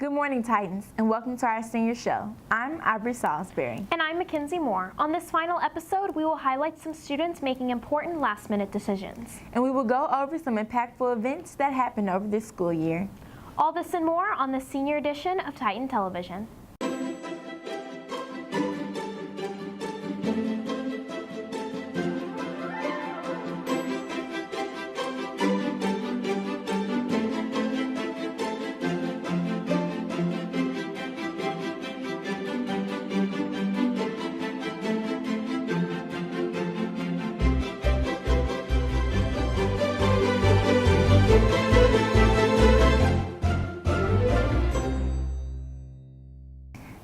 Good morning, Titans, and welcome to our senior show. I'm Aubrey Salisbury. And I'm Mackenzie Moore. On this final episode, we will highlight some students making important last-minute decisions. And we will go over some impactful events that happened over this school year. All this and more on the senior edition of Titan Television.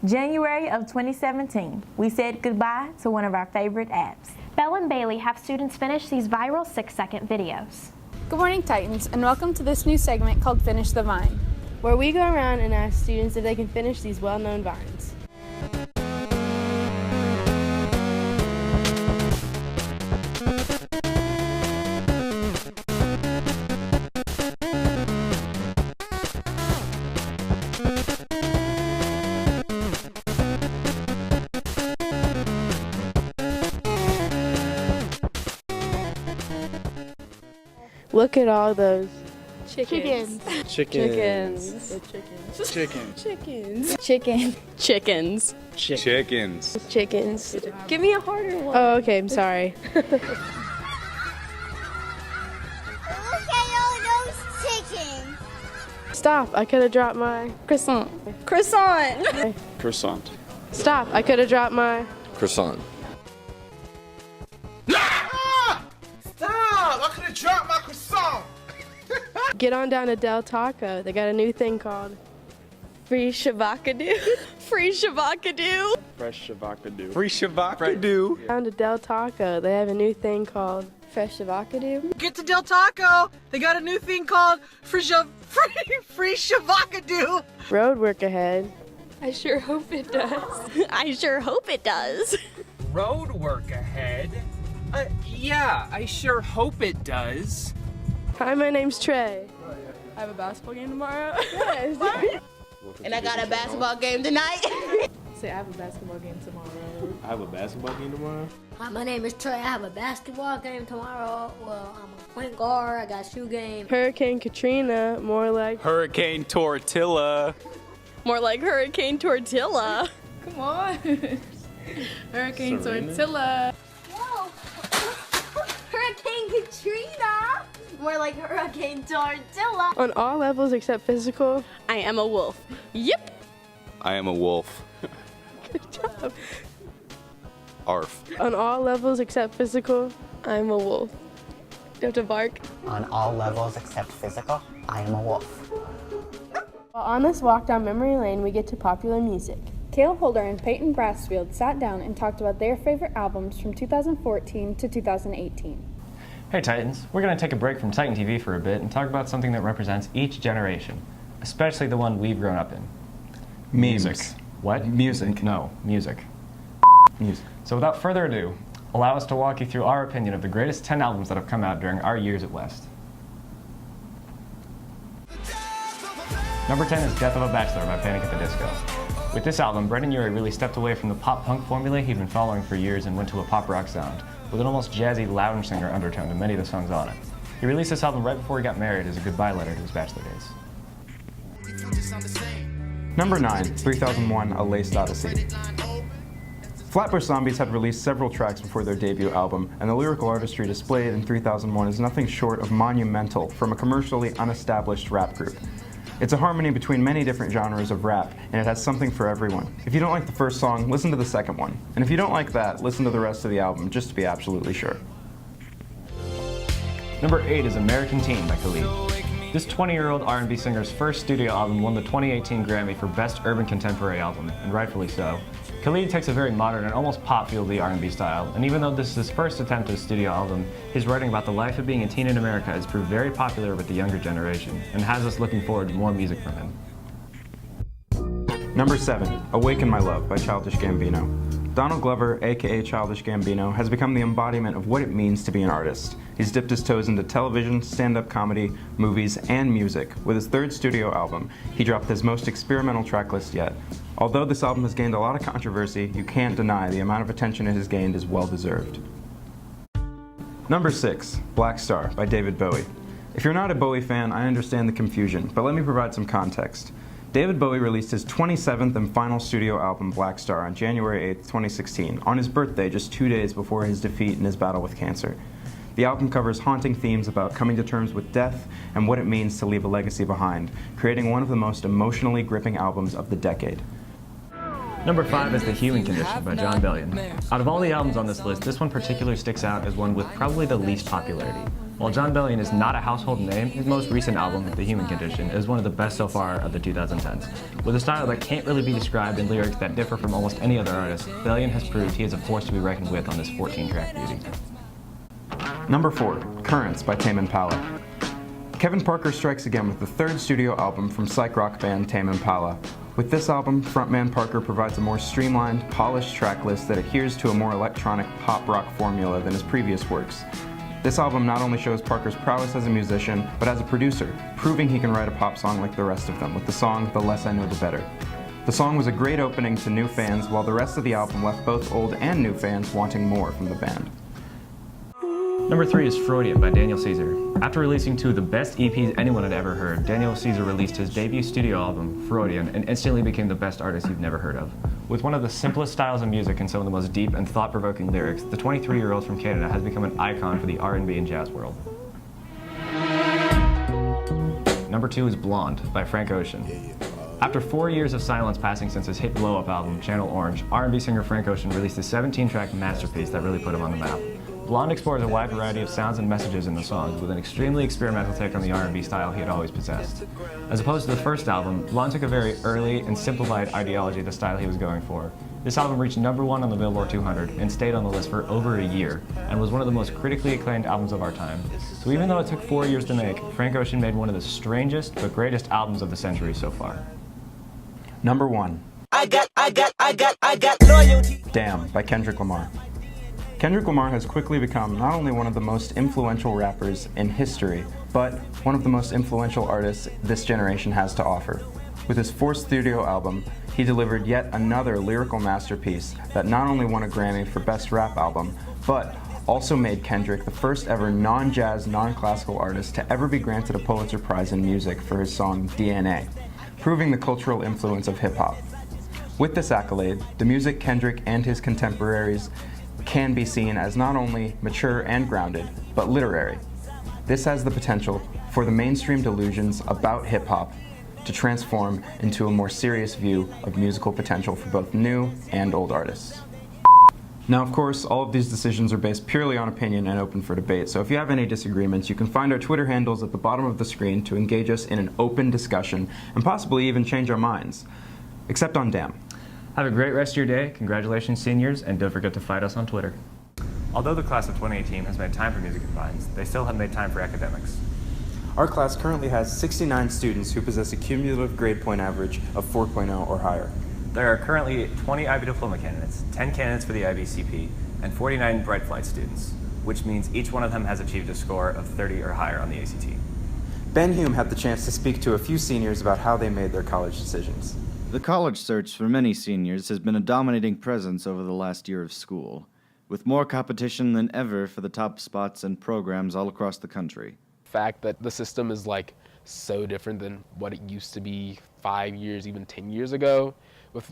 January of 2017, we said goodbye to one of our favorite apps. Belle and Bailey have students finish these viral 6-second videos. Good morning, Titans, and welcome to this new segment called Finish the Vine, where we go around and ask students if they can finish these well-known vines. Look at all those chickens. Chickens. Give me a harder one. Oh, okay, I'm sorry. Look at all those chickens. Stop, I could have dropped my croissant. Croissant. Stop, I could have dropped my Croissant. I could have dropped my croissant. Get on down to Del Taco. They got a new thing called Free Shabakadoo. Free Shabakadoo. Fresh shabakadoo. Free shabakadoo. Down to Del Taco. They have a new thing called Fresh Shabakadoo. Get to Del Taco. They got a new thing called free shabakadoo. Road work ahead. I sure hope it does. I sure hope it does. Road work ahead? Yeah, I sure hope it does. Hi, my name's Trey. I have a basketball game tomorrow. Yes. And I got a basketball game tonight. Say I have a basketball game tomorrow. I have a basketball game tomorrow. Hi, my name is Trey. I have a basketball game tomorrow. Well, I'm a point guard. I got a shoe game. Hurricane Katrina, more like Hurricane Tortilla. More like Hurricane Tortilla. Come on. Hurricane Tortilla. Whoa. Hurricane Katrina. More like Hurricane Tortilla. on all levels except physical. I am a wolf. Yep. I am a wolf. Good job. Arf. On all levels except physical, I'm a wolf. You have to bark. On all levels except physical, I am a wolf. While on this walk down memory lane, we get to popular music. Caleb Holder and Peyton Brassfield sat down and talked about their favorite albums from 2014 to 2018. Hey Titans, we're going to take a break from Titan TV for a bit and talk about something that represents each generation, especially the one we've grown up in. Music. What? Music. No, music. Music. So without further ado, allow us to walk you through our opinion of the greatest 10 albums that have come out during our years at West. Number 10 is Death of a Bachelor by Panic at the Disco. With this album, Brendan Urie really stepped away from the pop-punk formula he'd been following for years and went to a pop-rock sound, with an almost jazzy lounge singer undertone to many of the songs on it. He released this album right before he got married as a goodbye letter to his bachelor days. Number 9, 3001, A Laced Odyssey. Flatbush Zombies had released several tracks before their debut album, and the lyrical artistry displayed in 3001 is nothing short of monumental from a commercially unestablished rap group. It's a harmony between many different genres of rap, and it has something for everyone. If you don't like the first song, listen to the second one. And if you don't like that, listen to the rest of the album, just to be absolutely sure. Number 8 is American Teen by Khalid. This 20-year-old R&B singer's first studio album won the 2018 Grammy for Best Urban Contemporary Album, and rightfully so. Khalid takes a very modern and almost pop-fieldy R&B style, and even though this is his first attempt at a studio album, his writing about the life of being a teen in America has proved very popular with the younger generation, and has us looking forward to more music from him. Number 7, Awaken My Love by Childish Gambino. Donald Glover, aka Childish Gambino, has become the embodiment of what it means to be an artist. He's dipped his toes into television, stand-up comedy, movies, and music. With his third studio album, he dropped his most experimental track list yet. Although this album has gained a lot of controversy, you can't deny the amount of attention it has gained is well-deserved. Number 6, Black Star by David Bowie. If you're not a Bowie fan, I understand the confusion, but let me provide some context. David Bowie released his 27th and final studio album, Black Star, on January 8, 2016, on his birthday just 2 days before his defeat in his battle with cancer. The album covers haunting themes about coming to terms with death and what it means to leave a legacy behind, creating one of the most emotionally gripping albums of the decade. Number 5 is The Human Condition by Jon Bellion. Out of all the albums on this list, this one particularly sticks out as one with probably the least popularity. While Jon Bellion is not a household name, his most recent album, The Human Condition, is one of the best so far of the 2010s. With a style that can't really be described in lyrics that differ from almost any other artist, Bellion has proved he is a force to be reckoned with on this 14-track beauty. Number 4, Currents by Tame Impala. Kevin Parker strikes again with the third studio album from psych rock band Tame Impala. With this album, frontman Parker provides a more streamlined, polished track list that adheres to a more electronic pop rock formula than his previous works. This album not only shows Parker's prowess as a musician, but as a producer, proving he can write a pop song like the rest of them, with the song The Less I Know The Better. The song was a great opening to new fans, while the rest of the album left both old and new fans wanting more from the band. Number 3 is Freudian by Daniel Caesar. After releasing 2 of the best EPs anyone had ever heard, Daniel Caesar released his debut studio album, Freudian, and instantly became the best artist you've never heard of. With one of the simplest styles of music and some of the most deep and thought-provoking lyrics, the 23-year-old from Canada has become an icon for the R&B and jazz world. Number 2 is Blonde by Frank Ocean. After 4 years of silence passing since his hit blow-up album, Channel Orange, R&B singer Frank Ocean released a 17-track masterpiece that really put him on the map. Blonde explores a wide variety of sounds and messages in the songs, with an extremely experimental take on the R&B style he had always possessed. As opposed to the first album, Blonde took a very early and simplified ideology of the style he was going for. This album reached number 1 on the Billboard 200 and stayed on the list for over a year, and was one of the most critically acclaimed albums of our time. So even though it took 4 years to make, Frank Ocean made one of the strangest but greatest albums of the century so far. Number 1. I got loyalty. Damn by Kendrick Lamar. Kendrick Lamar has quickly become not only one of the most influential rappers in history, but one of the most influential artists this generation has to offer. With his 4th studio album, he delivered yet another lyrical masterpiece that not only won a Grammy for Best Rap Album, but also made Kendrick the first ever non-jazz, non-classical artist to ever be granted a Pulitzer Prize in music for his song DNA, proving the cultural influence of hip-hop. With this accolade, the music Kendrick and his contemporaries can be seen as not only mature and grounded, but literary. This has the potential for the mainstream delusions about hip-hop to transform into a more serious view of musical potential for both new and old artists. Now, of course, all of these decisions are based purely on opinion and open for debate, so if you have any disagreements, you can find our Twitter handles at the bottom of the screen to engage us in an open discussion and possibly even change our minds. Except on Damn. Have a great rest of your day, congratulations seniors, and don't forget to fight us on Twitter. Although the class of 2018 has made time for music and vines, they still have made time for academics. Our class currently has 69 students who possess a cumulative grade point average of 4.0 or higher. There are currently 20 IB diploma candidates, 10 candidates for the IBCP, and 49 Bright Flight students, which means each one of them has achieved a score of 30 or higher on the ACT. Ben Hume had the chance to speak to a few seniors about how they made their college decisions. The college search for many seniors has been a dominating presence over the last year of school, with more competition than ever for the top spots and programs all across the country. The fact that the system is so different than what it used to be 5 years, even 10 years ago, with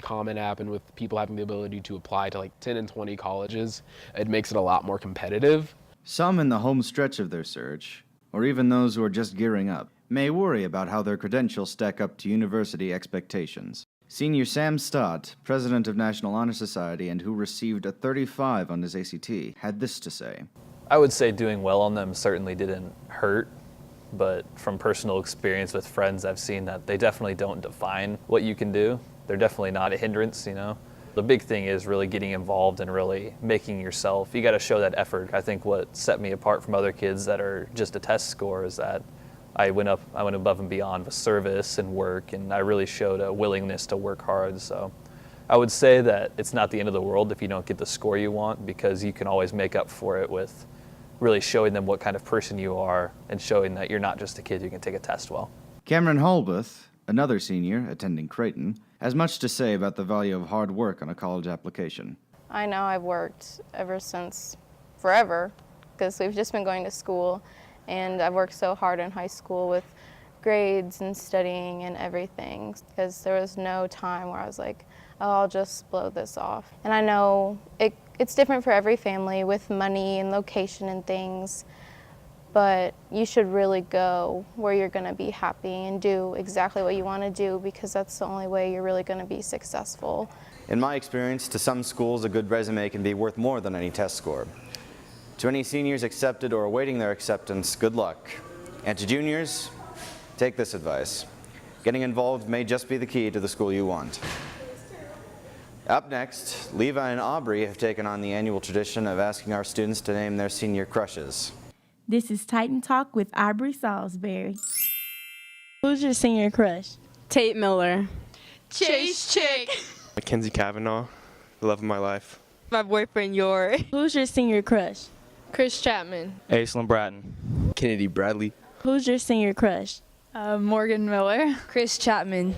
Common App and with people having the ability to apply to 10 and 20 colleges, it makes it a lot more competitive. Some in the home stretch of their search, or even those who are just gearing up, may worry about how their credentials stack up to university expectations. Senior Sam Stott, president of National Honor Society and who received a 35 on his ACT, had this to say. I would say doing well on them certainly didn't hurt, but from personal experience with friends, I've seen that they definitely don't define what you can do. They're definitely not a hindrance, The big thing is really getting involved and really making yourself. You got to show that effort. I think what set me apart from other kids that are just a test score is that I went above and beyond with service and work, and I really showed a willingness to work hard. So I would say that it's not the end of the world if you don't get the score you want, because you can always make up for it with really showing them what kind of person you are and showing that you're not just a kid who can take a test well. Cameron Holbeth, another senior attending Creighton, has much to say about the value of hard work on a college application. I know I've worked ever since forever, because we've just been going to school, and I've worked so hard in high school with grades and studying and everything, because there was no time where I was like, oh, I'll just blow this off. And I know it's different for every family with money and location and things, but you should really go where you're going to be happy and do exactly what you want to do, because that's the only way you're really going to be successful. In my experience, to some schools, a good resume can be worth more than any test score. To any seniors accepted or awaiting their acceptance, good luck. And to juniors, take this advice. Getting involved may just be the key to the school you want. Up next, Levi and Aubrey have taken on the annual tradition of asking our students to name their senior crushes. This is Titan Talk with Aubrey Salisbury. Who's your senior crush? Tate Miller. Chase Chick. Mackenzie Kavanaugh, the love of my life. My boyfriend, Yor. Who's your senior crush? Chris Chapman. Aislinn Bratton. Kennedy Bradley. Who's your senior crush? Morgan Miller. Chris Chapman.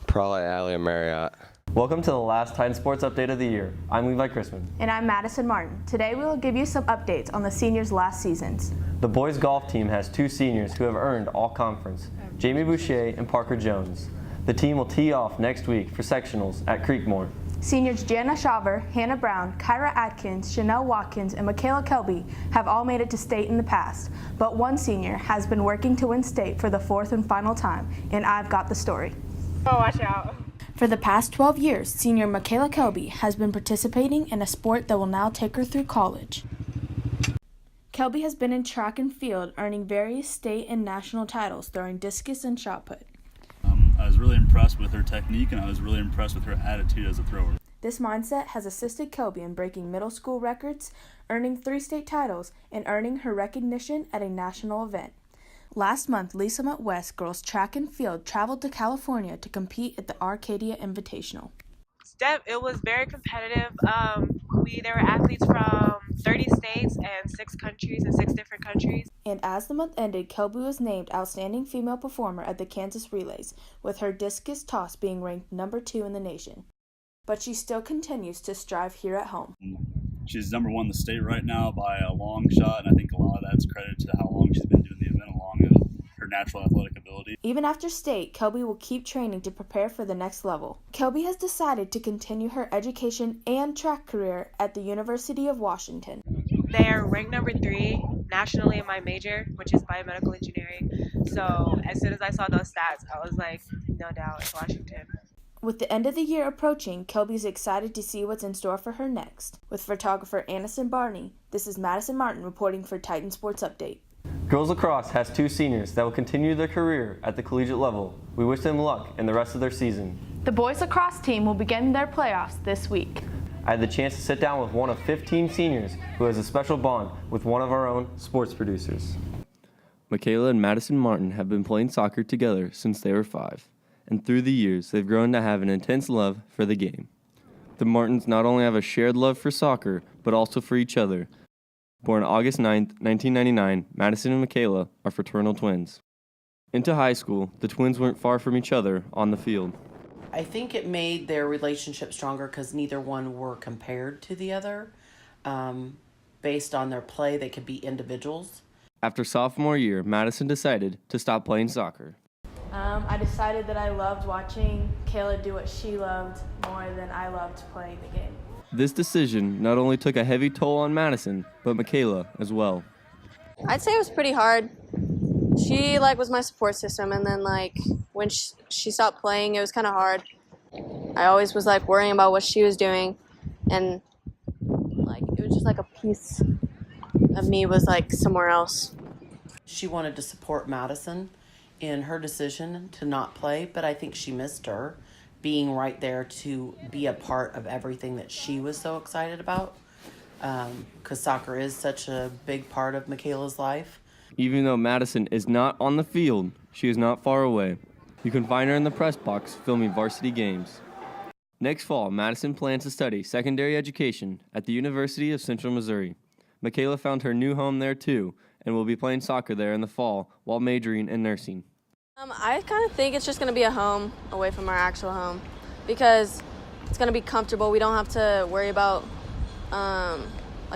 Probably Allie Marriott. Welcome to the last Titan Sports Update of the year. I'm Levi Chrisman. And I'm Madison Martin. Today we will give you some updates on the seniors' last seasons. The boys golf team has 2 seniors who have earned all conference, Jamie Boucher and Parker Jones. The team will tee off next week for sectionals at Creekmore. Seniors Jana Shaver, Hannah Brown, Kyra Atkins, Chanel Watkins, and Michaela Kelby have all made it to state in the past, but one senior has been working to win state for the 4th and final time, and I've got the story. Oh, watch out. For the past 12 years, senior Michaela Kelby has been participating in a sport that will now take her through college. Kelby has been in track and field, earning various state and national titles throwing discus and shot put. I was really impressed with her technique, and I was really impressed with her attitude as a thrower. This mindset has assisted Kelby in breaking middle school records, earning 3 state titles, and earning her recognition at a national event. Last month, Lee Summit West girls track and field traveled to California to compete at the Arcadia Invitational. It was very competitive. There were athletes from 30 states and 6 countries and 6 different countries. And as the month ended, Kelby was named Outstanding Female Performer at the Kansas Relays, with her discus toss being ranked number 2 in the nation. But she still continues to strive here at home. She's number 1 in the state right now by a long shot, and I think a lot of that's credit to how long she's been doing the event along with her natural athletic ability. Even after state, Kelby will keep training to prepare for the next level. Kelby has decided to continue her education and track career at the University of Washington. They are ranked number 3 nationally in my major, which is biomedical engineering. So as soon as I saw those stats, I was like, no doubt, it's Washington. With the end of the year approaching, Kelby is excited to see what's in store for her next. With photographer Anderson Barney, this is Madison Martin reporting for Titan Sports Update. Girls lacrosse has 2 seniors that will continue their career at the collegiate level. We wish them luck in the rest of their season. The boys lacrosse team will begin their playoffs this week. I had the chance to sit down with one of 15 seniors who has a special bond with one of our own sports producers. Michaela and Madison Martin have been playing soccer together since they were 5, and through the years they've grown to have an intense love for the game. The Martins not only have a shared love for soccer, but also for each other. Born August 9, 1999, Madison and Michaela are fraternal twins. Into high school, the twins weren't far from each other on the field. I think it made their relationship stronger because neither one were compared to the other. Based on their play, they could be individuals. After sophomore year, Madison decided to stop playing soccer. I decided that I loved watching Kayla do what she loved more than I loved playing the game. This decision not only took a heavy toll on Madison, but Michaela as well. I'd say it was pretty hard. She was my support system, and then when she stopped playing, it was kind of hard. I always was worrying about what she was doing, and it was just a piece of me was somewhere else. She wanted to support Madison in her decision to not play, but I think she missed her being right there to be a part of everything that she was so excited about, because soccer is such a big part of Michaela's life. Even though Madison is not on the field, she is not far away. You can find her in the press box filming varsity games. Next fall, Madison plans to study secondary education at the University of Central Missouri. Michaela found her new home there too, and will be playing soccer there in the fall while majoring in nursing. I kind of think it's just going to be a home away from our actual home because it's going to be comfortable. We don't have to worry about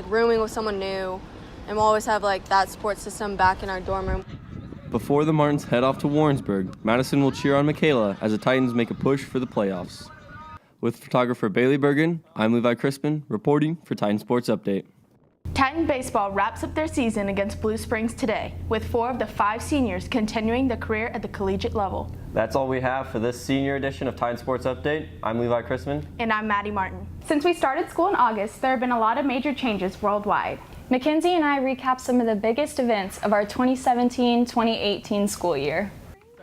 rooming with someone new, and we'll always have that support system back in our dorm room. Before the Martins head off to Warrensburg, Madison will cheer on Michaela as the Titans make a push for the playoffs. With photographer Bailey Bergen, I'm Levi Crispin, reporting for Titan Sports Update. Titan baseball wraps up their season against Blue Springs today, with 4 of the 5 seniors continuing their career at the collegiate level. That's all we have for this senior edition of Titan Sports Update. I'm Levi Crispin. And I'm Maddie Martin. Since we started school in August, there have been a lot of major changes worldwide. Mackenzie and I recapped some of the biggest events of our 2017-2018 school year.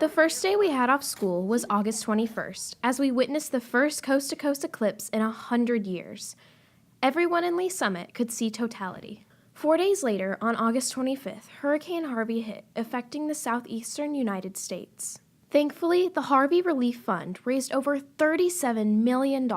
The first day we had off school was August 21st, as we witnessed the first coast-to-coast eclipse in 100 years. Everyone in Lee Summit could see totality. 4 days later, on August 25th, Hurricane Harvey hit, affecting the southeastern United States. Thankfully, the Harvey Relief Fund raised over $37 million.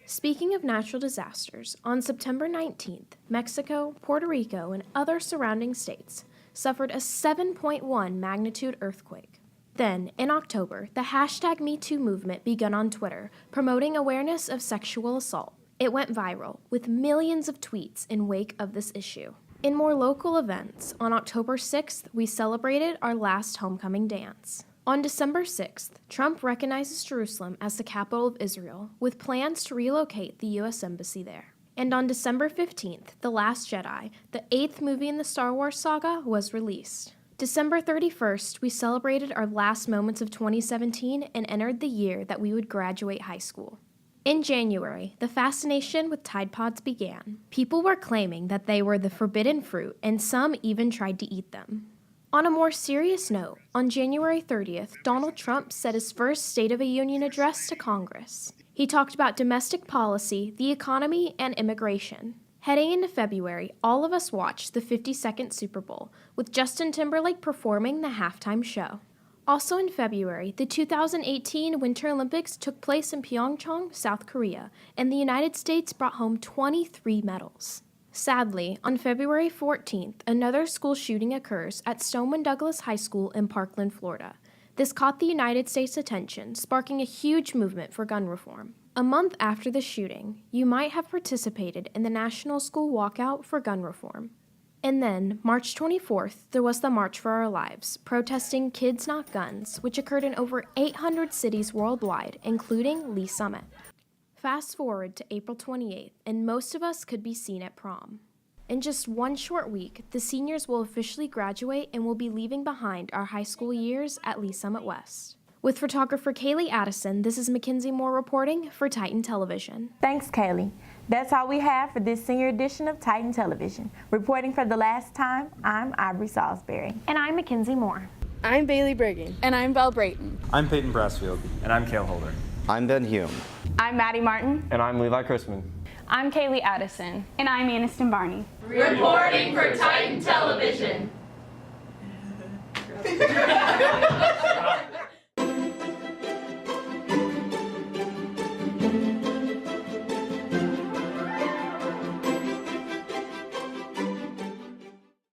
Speaking of natural disasters, on September 19th, Mexico, Puerto Rico, and other surrounding states suffered a 7.1 magnitude earthquake. Then, in October, the hashtag #MeToo movement began on Twitter, promoting awareness of sexual assault. It went viral, with millions of tweets in wake of this issue. In more local events, on October 6th, we celebrated our last homecoming dance. On December 6th, Trump recognizes Jerusalem as the capital of Israel, with plans to relocate the U.S. Embassy there. And on December 15th, The Last Jedi, the 8th movie in the Star Wars saga, was released. December 31st, we celebrated our last moments of 2017 and entered the year that we would graduate high school. In January, the fascination with Tide Pods began. People were claiming that they were the forbidden fruit, and some even tried to eat them. On a more serious note, on January 30th, Donald Trump said his first State of the Union address to Congress. He talked about domestic policy, the economy, and immigration. Heading into February, all of us watched the 52nd Super Bowl, with Justin Timberlake performing the halftime show. Also in February, the 2018 Winter Olympics took place in Pyeongchang, South Korea, and the United States brought home 23 medals. Sadly, on February 14th, another school shooting occurs at Stoneman Douglas High School in Parkland, Florida. This caught the United States' attention, sparking a huge movement for gun reform. A month after the shooting, you might have participated in the National School Walkout for gun reform. And then, March 24th, there was the March for Our Lives, protesting Kids Not Guns, which occurred in over 800 cities worldwide, including Lee Summit. Fast forward to April 28th, and most of us could be seen at prom. In just one short week, the seniors will officially graduate and will be leaving behind our high school years at Lee Summit West. With photographer Kaylee Addison, this is Mackenzie Moore reporting for Titan Television. Thanks, Kaylee. That's all we have for this senior edition of Titan Television. Reporting for the last time, I'm Aubrey Salisbury. And I'm Mackenzie Moore. I'm Bailey Bergen. And I'm Belle Brayton. I'm Peyton Brassfield. And I'm Cale Holder. I'm Ben Hume. I'm Maddie Martin. And I'm Levi Crispin. I'm Kaylee Addison. And I'm Aniston Barney. Reporting for Titan Television.